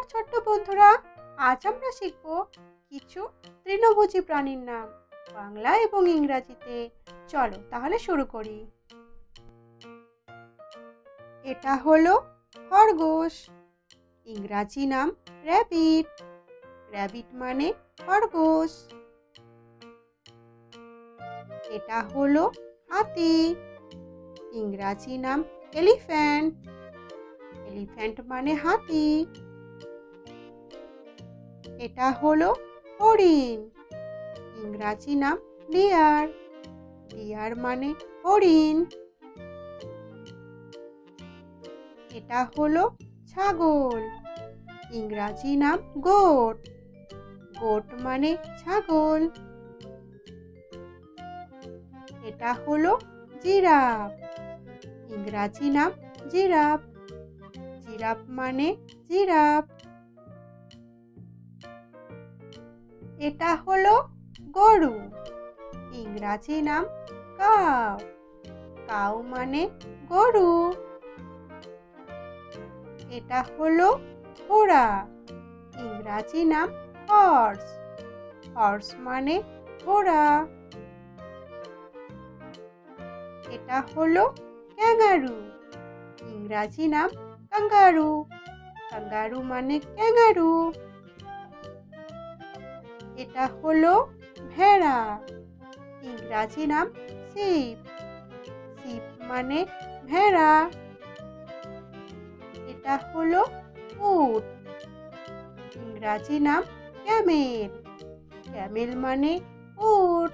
নমস্কার ছোট্ট বন্ধুরা, আজ আমরা শিখব কিছু তৃণভোজী প্রাণীর নাম বাংলা এবং ইংরাজিতে। চলো তাহলে শুরু করি। এটা হলো খরগোশ, ইংরাজি নাম র্যাবিট। র্যাবিট মানে খরগোশ। এটা হলো হাতি, ইংরাজি নাম এলিফ্যান্ট। এলিফ্যান্ট মানে হাতি। এটা হলো হরিণ, ইংরাজি নাম ডিয়ার। ডিয়ার মানে হরিণ। এটা হলো ছাগল, ইংরাজি নাম গোট। গোট মানে ছাগল। এটা হলো জিরাফ, ইংরাজি নাম জিরাফ। জিরাফ মানে জিরাফ। এটা হলো গরু, ইংরাজি নাম কাউ। কাউ মানে গরু। এটা হলো ঘোড়া, ইংরাজি নাম হর্স। হর্স মানে ঘোড়া। এটা হলো ক্যাঙ্গারু, ইংরাজি নাম কাঙ্গারু। কাঙ্গারু মানে ক্যাঙ্গারু। এটা হলো ভেড়া, ইংরাজি নাম শিপ। শিপ মানে ভেড়া। এটা হলো উট, ইংরাজি নাম ক্যামেল। ক্যামেল মানে উট।